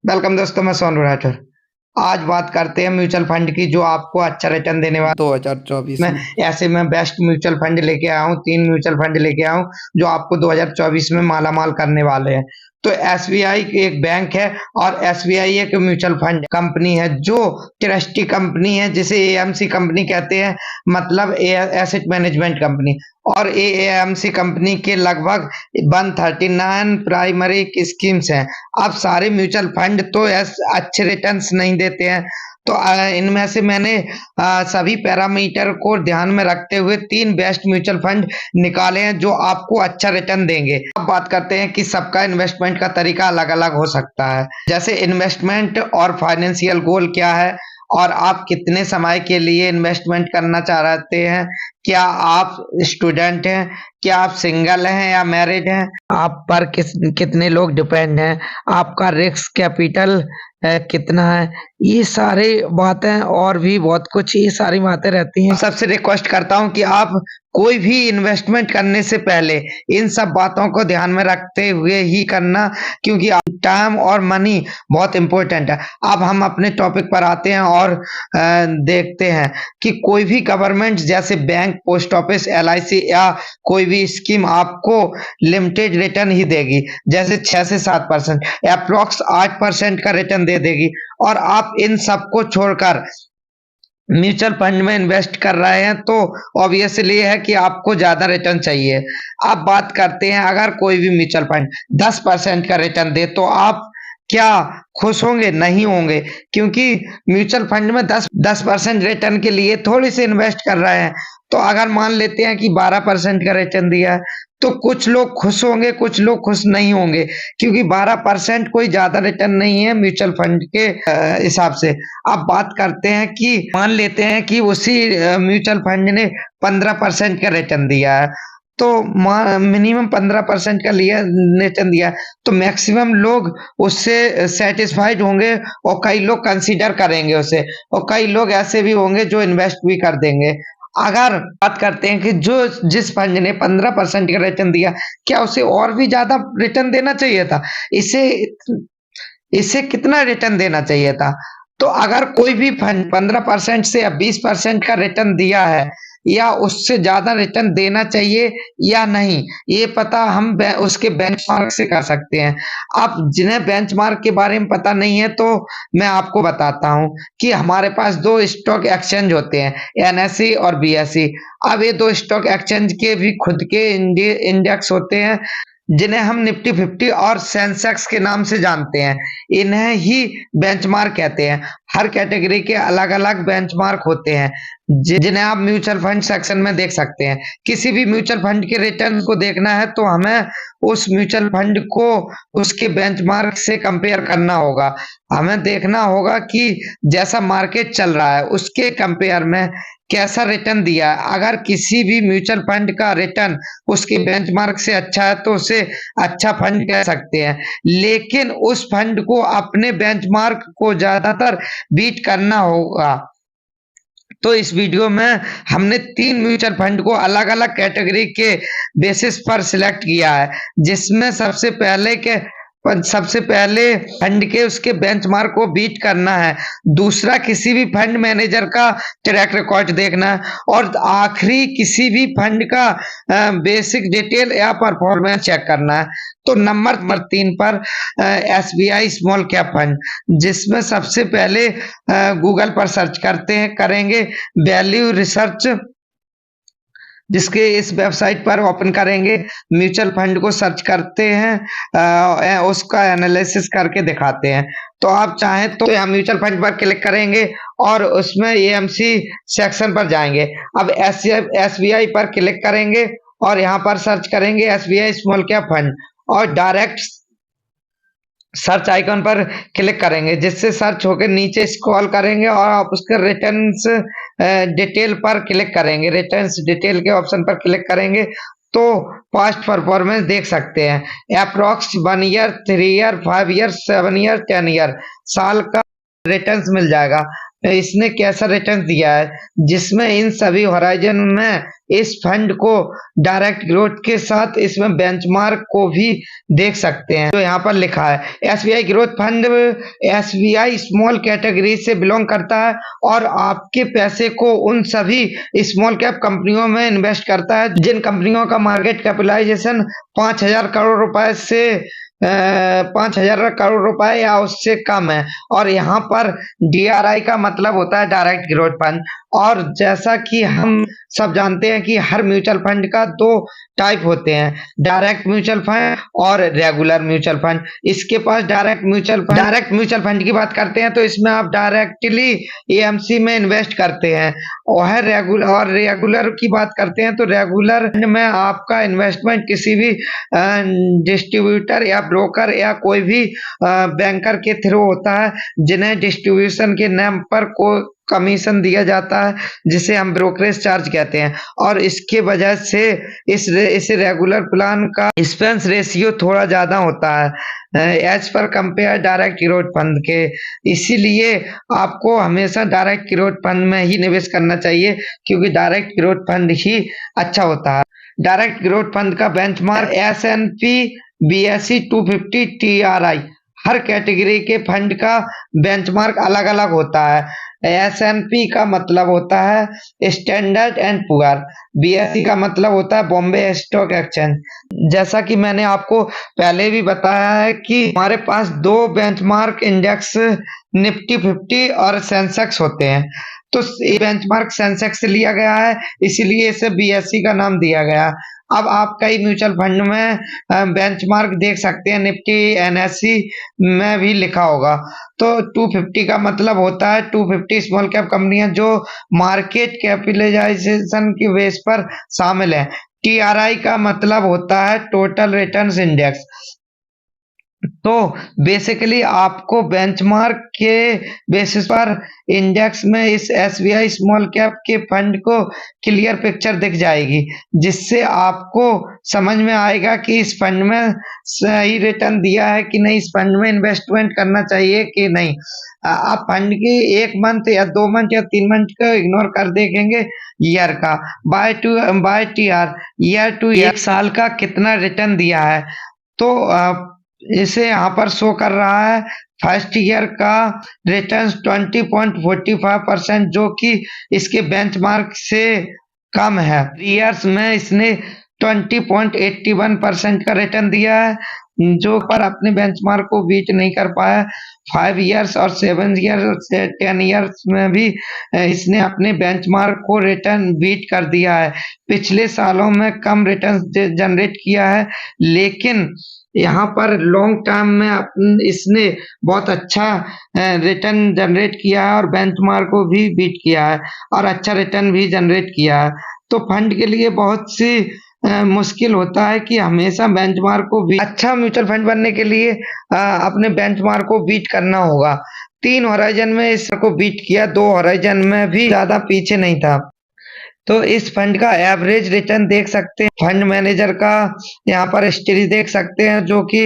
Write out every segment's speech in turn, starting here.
Welcome दोस्तों, मैं सोनू राठौर। आज बात करते हैं म्यूचुअल फंड की जो आपको अच्छा रिटर्न देने वाला 2024 मैं में। ऐसे में बेस्ट म्यूचुअल फंड लेके आया हूँ। 3 म्यूचुअल फंड लेके आया हूँ जो आपको 2024 में मालामाल करने वाले हैं। तो एसबीआई एक बैंक है और एसबीआई एक म्यूचुअल फंड कंपनी है जो ट्रस्टी कंपनी है, जिसे एएमसी कंपनी कहते हैं, मतलब एसेट मैनेजमेंट कंपनी। और एएमसी कंपनी के लगभग 139 प्राइमरी स्कीम्स हैं। अब सारे म्यूचुअल फंड तो अच्छे रिटर्न्स नहीं देते हैं, तो इनमें से मैंने सभी पैरामीटर को ध्यान में रखते हुए 3 बेस्ट म्यूचुअल फंड निकाले हैं जो आपको अच्छा रिटर्न देंगे। अब बात करते हैं कि सबका इन्वेस्टमेंट का तरीका अलग-अलग हो सकता है। जैसे इन्वेस्टमेंट और फाइनेंशियल गोल क्या है और आप कितने समय के लिए इन्वेस्टमेंट करना चाहते हैं? क्या आप स्टूडेंट हैं? क्या आप सिंगल हैं या मैरिड हैं? आप पर कितने लोग डिपेंड हैं? आपका रिस्क कैपिटल कितना है? ये सारी बातें और भी बहुत कुछ, ये सारी बातें रहती हैं। सबसे रिक्वेस्ट करता हूँ कि आप कोई भी इन्वेस्टमेंट करने से पहले इन सब बातों को ध्यान में रखते हुए ही करना, क्योंकि टाइम और मनी बहुत इम्पोर्टेंट है। अब हम अपने टॉपिक पर आते हैं और देखते हैं कि कोई भी गवर्नमेंट जैसे बैंक, पोस्ट ऑफिस, एलआईसी या कोई भी स्कीम आपको लिमिटेड रिटर्न ही देगी, जैसे 6 से 7%, अप्रॉक्स 8% का रिटर्न दे देगी। और आप इन सबको छोड़कर म्यूचुअल फंड में इन्वेस्ट कर रहे हैं तो ऑब्वियसली है कि आपको ज्यादा रिटर्न चाहिए। अब बात करते हैं, अगर कोई भी म्यूचुअल फंड 10% का रिटर्न दे तो आप क्या खुश होंगे? नहीं होंगे, क्योंकि म्यूचुअल फंड में 10% रिटर्न के लिए थोड़ी सी इन्वेस्ट कर रहे हैं। तो अगर मान लेते हैं कि 12% का रिटर्न दिया है तो कुछ लोग खुश होंगे, कुछ लोग खुश नहीं होंगे, क्योंकि 12% कोई ज्यादा रिटर्न नहीं है म्यूचुअल फंड के हिसाब से। अब बात करते हैं कि मान लेते हैं कि उसी म्यूचुअल फंड ने 15% का रिटर्न दिया है, तो मिनिमम 15% का लिया रिटर्न दिया है, तो मैक्सिमम लोग उससे सेटिस्फाइड होंगे और कई लोग कंसीडर करेंगे उसे, और कई लोग ऐसे भी होंगे जो इन्वेस्ट भी कर देंगे। अगर बात करते हैं कि जो जिस फंड ने 15% का रिटर्न दिया, क्या उसे और भी ज्यादा रिटर्न देना चाहिए था? इसे इसे कितना रिटर्न देना चाहिए था? तो अगर कोई भी फंड 15% से या 20% का रिटर्न दिया है या उससे ज्यादा रिटर्न देना चाहिए या नहीं, ये पता हम उसके बेंचमार्क से कर सकते हैं। अब जिन्हें बेंचमार्क के बारे में पता नहीं है तो मैं आपको बताता हूँ कि हमारे पास 2 स्टॉक एक्सचेंज होते हैं, एनएसई और बीएसई। अब ये 2 स्टॉक एक्सचेंज के भी खुद के इंडेक्स होते हैं, जिन्हें हम निफ्टी 50 और सेंसेक्स के नाम से जानते हैं। इन्हें ही बेंचमार्क कहते हैं। हर कैटेगरी के अलग-अलग बेंचमार्क होते हैं, जिन्हें आप म्यूचुअल फंड सेक्शन में देख सकते हैं। किसी भी म्यूचुअल फंड के रिटर्न को देखना है तो हमें उस म्यूचुअल फंड को उसके बेंचमार्क से कंपेयर करना होगा। हमें देखना होगा कि जैसा मार्केट चल रहा है उसके कंपेयर में कैसा रिटर्न दिया है। अगर किसी भी म्यूचुअल फंड का रिटर्न उसके बेंचमार्क से अच्छा है तो उसे अच्छा फंड कह सकते हैं, लेकिन उस फंड को अपने बेंचमार्क को ज्यादातर बीट करना होगा। तो इस वीडियो में हमने 3 म्यूचुअल फंड को अलग-अलग कैटेगरी के बेसिस पर सिलेक्ट किया है, जिसमें सबसे पहले फंड के उसके बेंचमार्क को बीट करना है, दूसरा किसी भी फंड मैनेजर का ट्रैक रिकॉर्ड देखना है, और आखिरी किसी भी फंड का बेसिक डिटेल या परफॉर्मेंस चेक करना है। तो नंबर 3 पर एसबीआई स्मॉल कैप फंड, जिसमें सबसे पहले गूगल पर सर्च करेंगे वैल्यू रिसर्च, जिसके इस वेबसाइट पर ओपन करेंगे, म्यूचुअल फंड को सर्च करते हैं, उसका एनालिसिस करके दिखाते हैं। तो आप चाहें तो यहाँ म्यूचुअल फंड पर क्लिक करेंगे और उसमें एएमसी सेक्शन पर जाएंगे। अब एसबीआई पर क्लिक करेंगे और यहाँ पर सर्च करेंगे एसबीआई स्मॉल कैप फंड, और डायरेक्ट सर्च आइकन पर क्लिक करेंगे, जिससे सर्च होकर नीचे स्क्रॉल करेंगे और आप उसके रिटर्न्स डिटेल पर क्लिक करेंगे। रिटर्न्स डिटेल के ऑप्शन पर क्लिक करेंगे तो पास्ट परफॉर्मेंस देख सकते हैं। Approx 1 year, 3 year, 5 year, 7 year, 10 year साल का रिटर्न्स मिल जाएगा। इसने कैसा रिटर्न दिया है, जिसमें इन सभी होराइजन में इस फंड को डायरेक्ट ग्रोथ के साथ इसमें बेंचमार्क को भी देख सकते हैं। जो यहाँ पर लिखा है, SBI growth fund SBI small category से बिलोंग करता है और आपके पैसे को उन सभी स्मॉल कैप कंपनियों में इन्वेस्ट करता है जिन कंपनियों का मार्केट कैपिटलाइजेशन 5,000 करोड़ रुपए से 5,000 करोड़ रुपए या उससे कम है। और यहाँ पर डीआरआई का मतलब होता है डायरेक्ट ग्रोथ फंड। और जैसा कि हम सब जानते हैं कि हर म्यूचुअल फंड का दो टाइप होते हैं, डायरेक्ट म्यूचुअल फंड और रेगुलर म्यूचुअल फंड। इसके पास डायरेक्ट म्यूचुअल फंड की बात करते हैं तो इसमें आप डायरेक्टली एएमसी में इन्वेस्ट करते हैं। और रेगुलर की बात करते हैं तो रेगुलर में आपका इन्वेस्टमेंट किसी भी डिस्ट्रीब्यूटर या ब्रोकर या कोई भी बैंकर के थ्रू होता है, जिन्हें डिस्ट्रीब्यूशन के नाम पर को कमीशन दिया जाता है, जिसे हम ब्रोकरेज चार्ज कहते हैं। और इसके वजह से इस रेगुलर प्लान का एक्सपेंस रेशियो थोड़ा ज्यादा होता है as per compare direct growth fund के। इसीलिए आपको हमेशा डायरेक्ट ग्रोथ फंड में ही निवेश करना चाहिए, क्योंकि डायरेक्ट ग्रोथ फंड ही अच्छा होता है। डायरेक्ट ग्रोथ फंड का बेंचमार्क S&P BSE 250 TRI। हर कैटेगरी के फंड का बेंचमार्क अलग अलग होता है। S&P का मतलब होता है स्टैंडर्ड एंड पुअर, BSE का मतलब होता है बॉम्बे स्टॉक एक्सचेंज। जैसा कि मैंने आपको पहले भी बताया है कि हमारे पास दो बेंचमार्क इंडेक्स निफ्टी 50 और सेंसेक्स होते हैं। तो ये बेंचमार्क सेंसेक्स से लिया गया है, इसीलिए इसे BSE का नाम दिया गया। अब आप कई म्यूचुअल फंड में बेंचमार्क देख सकते हैं, निफ्टी NSE में भी लिखा होगा। तो 250 का मतलब होता है 250 स्मॉल कैप कंपनियां जो मार्केट कैपिटलाइजेशन की बेस पर शामिल है। TRI का मतलब होता है टोटल रिटर्न्स इंडेक्स। तो बेसिकली आपको बेंचमार्क के बेसिस पर इंडेक्स में इस एसबीआई स्मॉल कैप के फंड को क्लियर पिक्चर दिख जाएगी, जिससे आपको समझ में आएगा कि इस फंड में सही रिटर्न दिया है कि नहीं, इस फंड में इन्वेस्टमेंट करना चाहिए कि नहीं। आप फंड की 1 मंथ या 2 मंथ या 3 मंथ का इग्नोर कर देखेंगे ईयर का, बाय टीआर ईयर टू ईयर 1 साल का कितना रिटर्न दिया है। तो इसे यहाँ पर शो कर रहा है फर्स्ट ईयर का रिटर्न 20.45%, जो कि इसके बेंचमार्क से कम है। 3 इयर्स में इसने 20.81% का रिटर्न दिया है, जो पर अपने बेंचमार्क को बीट नहीं कर पाया। 5 इयर्स और 7 इयर्स 10 इयर्स में भी इसने अपने बेंचमार्क को रिटर्न बीट कर दिया है। पिछले सालों में कम रिटर्न जनरेट किया है, लेकिन यहाँ पर लॉन्ग टर्म में इसने बहुत अच्छा रिटर्न जनरेट किया है और बेंचमार्क को भी बीट किया है और अच्छा रिटर्न भी जनरेट किया है। तो फंड के लिए बहुत सी मुश्किल होता है कि हमेशा बेंचमार्क को बीट, अच्छा म्यूचुअल फंड बनने के लिए अपने बेंचमार्क को बीट करना होगा। 3 होराइजन में इसको बीट किया, 2 होराइजन में भी ज्यादा पीछे नहीं था। तो इस फंड का एवरेज रिटर्न देख सकते हैं। फंड मैनेजर का यहाँ पर हिस्ट्री देख सकते हैं, जो कि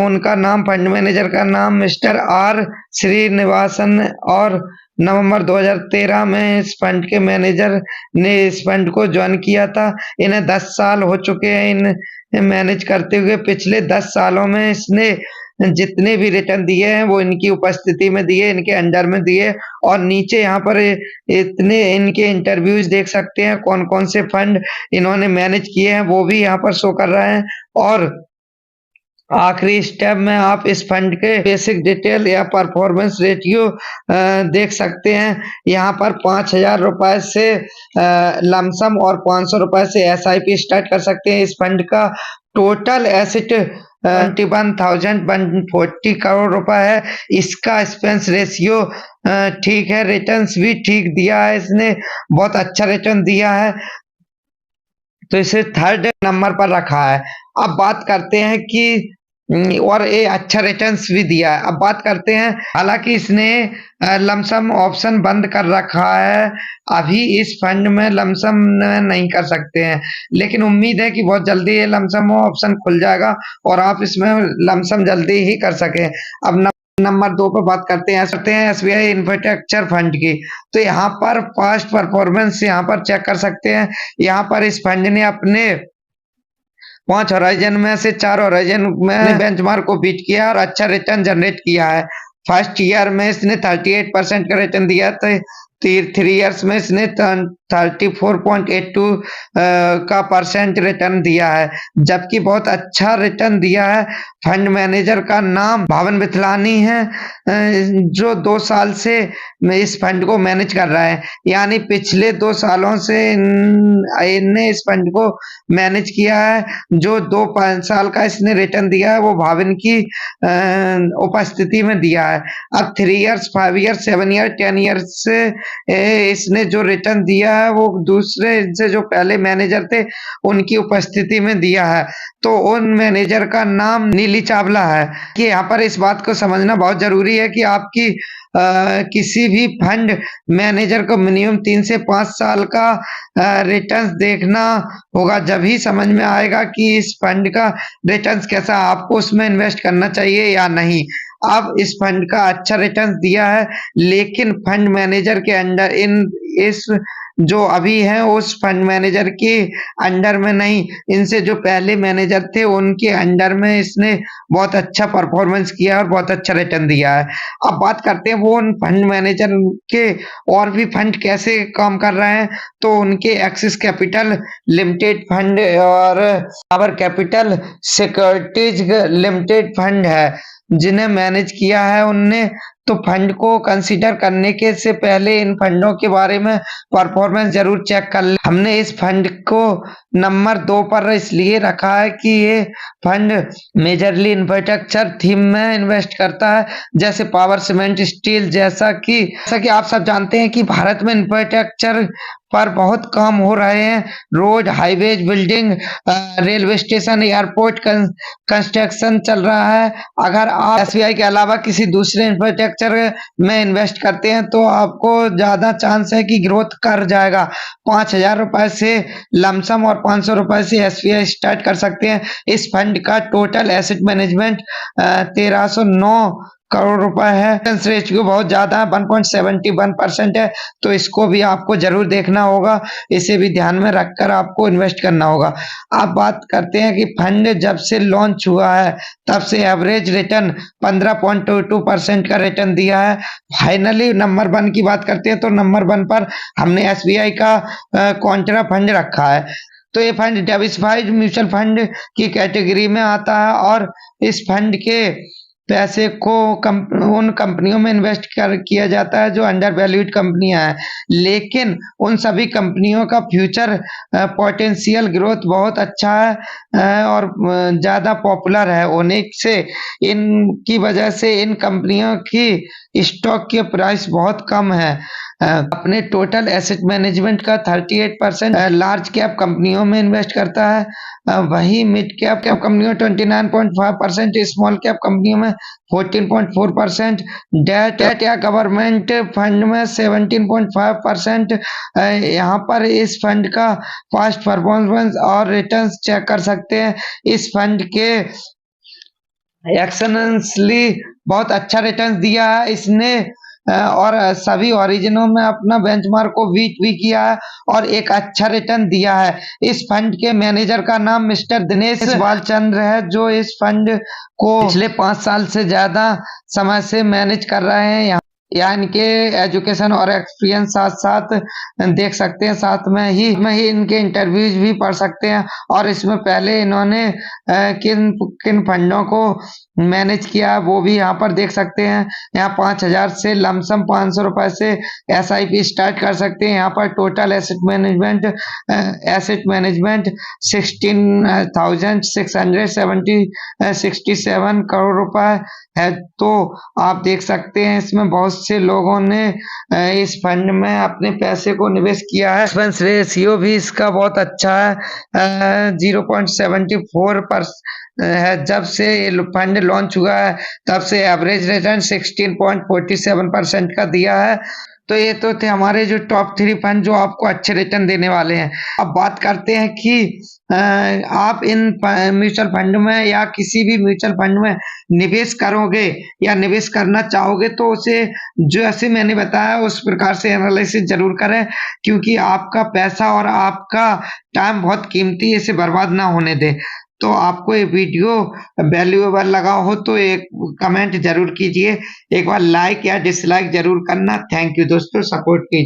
उनका नाम, फंड मैनेजर का नाम मिस्टर R श्रीनिवासन, और नवंबर 2013 में इस फंड के मैनेजर ने इस फंड को ज्वाइन किया था। इन्हें 10 साल हो चुके हैं इन मैनेज करते हुए। पिछले 10 सालों में इसने जितने भी रिटर्न दिए हैं वो इनकी उपस्थिति में दिए, इनके अंडर में दिए। और नीचे यहाँ पर इतने इनके इंटरव्यूज देख सकते हैं, कौन कौन से फंड इन्होंने मैनेज किए हैं वो भी यहाँ पर शो कर रहा है। और आखिरी स्टेप में आप इस फंड के बेसिक डिटेल या परफॉर्मेंस रेटियो देख सकते हैं। यहाँ पर 5,000 रुपए से लमसम और 500 रुपए से SIP स्टार्ट कर सकते हैं। इस फंड का टोटल एसेट 21,140 करोड़ रुपए है। इसका एक्सपेंस रेशियो ठीक है, रिटर्न्स भी ठीक दिया है, इसने बहुत अच्छा रिटर्न दिया है, तो इसे 3rd नंबर पर रखा है। अब बात करते हैं कि और ये अच्छा रिटर्न्स भी दिया है। अब बात करते हैं, हालांकि इसने लमसम ऑप्शन बंद कर रखा है, अभी इस फंड में लमसम नहीं कर सकते हैं, लेकिन उम्मीद है कि बहुत जल्दी ये लमसम ऑप्शन खुल जाएगा और आप इसमें लमसम जल्दी ही कर सकें। अब नंबर 2 पर बात करते हैं एसबीआई इंफ्रास्ट्रक्चर फंड की। तो यहाँ पर पास्ट परफॉर्मेंस यहाँ पर चेक कर सकते हैं। यहाँ पर इस फंड ने अपने 5 हॉराइजन में से 4 हॉराइजन में बेंचमार्क को बीट किया और अच्छा रिटर्न जनरेट किया है। फर्स्ट ईयर में इसने 38% का रिटर्न दिया था। 3 इयर्स में इसने 34.82 का परसेंट रिटर्न दिया है, जबकि बहुत अच्छा रिटर्न दिया है। फंड मैनेजर का नाम भावन बिथलानी है, जो 2 साल से इस फंड को मैनेज कर रहा है, यानी पिछले 2 सालों से इनने इस फंड को मैनेज किया है। जो 2-5 साल का इसने रिटर्न दिया है वो भावन की उपस्थिति में दिया है। अब 3 इयर्स, 5 इयर्स, 7 ईयर, 10 ईयर्स से इसने जो रिटर्न दिया है वो दूसरे इनसे जो पहले मैनेजर थे उनकी उपस्थिति में दिया है। तो उन मैनेजर का नाम नीली चावला है। कि यहाँ पर इस बात को समझना बहुत जरूरी है कि आपकी किसी भी फंड मैनेजर को मिनिमम 3 से 5 साल का रिटर्न्स देखना होगा, जब ही समझ में आएगा कि इस फंड का रिटर्न्स कैसा, आपको उसमें इन्वेस्ट करना चाहिए या नहीं। अब इस फंड का अच्छा रिटर्न दिया है, लेकिन फंड मैनेजर के अंडर इस जो अभी है उस फंड मैनेजर के अंडर में नहीं, इनसे जो पहले मैनेजर थे उनके अंडर में इसने बहुत अच्छा परफॉर्मेंस किया और बहुत अच्छा रिटर्न दिया है। अब बात करते हैं वो उन फंड मैनेजर के और भी फंड कैसे काम कर रहे हैं। तो उनके एक्सिस कैपिटल लिमिटेड फंड और power capital securities limited fund है जिन्हें मैनेज किया है उनने। तो फंड को कंसीडर करने के से पहले इन फंडों के बारे में परफॉर्मेंस जरूर चेक कर ले। हमने इस फंड को नंबर 2 पर इसलिए रखा है कि ये फंड मेजरली इंफ्रास्ट्रक्चर थीम में इन्वेस्ट करता है, जैसे पावर, सीमेंट, स्टील। जैसा कि आप सब जानते हैं कि भारत में इंफ्रास्ट्रक्चर पर बहुत काम हो रहे हैं। Road, highways, building, railway station, airport construction चल रहा है। अगर आप एसबीआई के अलावा किसी दूसरे इंफ्रास्ट्रक्चर में इन्वेस्ट करते हैं तो आपको ज्यादा चांस है कि ग्रोथ कर जाएगा। 5,000 रुपए से लमसम और 500 रुपए से एसबीआई स्टार्ट कर सकते हैं। इस फंड का टोटल एसेट मैनेजमेंट 1309 करोड़ रुपए है। रेशियो बहुत ज्यादा है, 1.71% है। तो इसको भी आपको जरूर देखना होगा, इसे भी ध्यान में रखकर आपको इन्वेस्ट करना होगा। अब बात करते हैं कि फंड जब से लॉन्च हुआ है तब से एवरेज रिटर्न 15.22% का रिटर्न दिया है। फाइनली नंबर 1 की बात करते हैं तो नंबर 1 पर हमने एसबीआई का कॉन्ट्रा फंड रखा है। तो ये फंड डाइवर्सिफाइड म्यूचुअल फंड की कैटेगरी में आता है और इस फंड के पैसे को उन कंपनियों में इन्वेस्ट किया जाता है जो अंडर वैल्यूड कंपनियां हैं, लेकिन उन सभी कंपनियों का फ्यूचर पोटेंशियल ग्रोथ बहुत अच्छा है और ज़्यादा पॉपुलर है होने से इनकी वजह से इन कंपनियों की स्टॉक के प्राइस बहुत कम है। अपने टोटल एसेट मैनेजमेंट का 38% लार्ज कैप कंपनियों में इन्वेस्ट करता है, वही मिड कैप कंपनियों 29.5%, स्मॉल कैप कंपनियों में 14.4%, डेट या गवर्नमेंट फंड में 17.5%। यहाँ पर इस फंड का पास्ट परफॉर्मेंस और रिटर्न्स चेक कर सकते हैं। इस फंड के एक्सेलेंटली बहुत अच्छा रिटर्न दिया है इसने और सभी ओरिजिनों में अपना बेंचमार्क को बीट भी किया है और एक अच्छा रिटर्न दिया है। इस फंड के मैनेजर का नाम मिस्टर दिनेश बालचंद्र है, जो इस फंड को पिछले 5 साल से ज्यादा समय से मैनेज कर रहे हैं। या इनके एजुकेशन और एक्सपीरियंस साथ साथ देख सकते हैं, साथ में ही इनके इंटरव्यूज भी पढ़ सकते हैं और इसमें पहले इन्होंने किन किन फंडों को मैनेज किया वो भी यहाँ पर देख सकते हैं। यहाँ 5,000 से लमसम 500 रुपए से एसआईपी स्टार्ट कर सकते हैं। यहाँ पर टोटल एसेट मैनेजमेंट 16,667 करोड़ रुपए है। तो आप देख सकते हैं इसमें बहुत से लोगों ने इस फंड में अपने पैसे को निवेश किया है। एक्सपेंस रेशियो भी इसका बहुत अच्छा है, 0.74 है। जब से फंड लॉन्च हुआ है तब से एवरेज रिटर्न 16.47% का दिया है। तो ये तो थे हमारे जो टॉप 3 फंड जो आपको अच्छे रिटर्न देने वाले हैं। अब बात करते हैं कि आप इन म्यूचुअल फंड में या किसी भी म्यूचुअल फंड में निवेश करोगे या निवेश करना चाहोगे तो उसे जैसे मैंने बताया उस प्रकार से एनालिसिस ज़रूर करें, क्योंकि आपका पैसा और आपका टाइम बहुत कीमती है, इसे बर्बाद ना होने दें। तो आपको ये वीडियो वैल्यूएबल लगा हो तो एक कमेंट ज़रूर कीजिए। एक बार लाइक या डिसलाइक ज़रूर करना। थैंक यू दोस्तों, सपोर्ट कीजिए।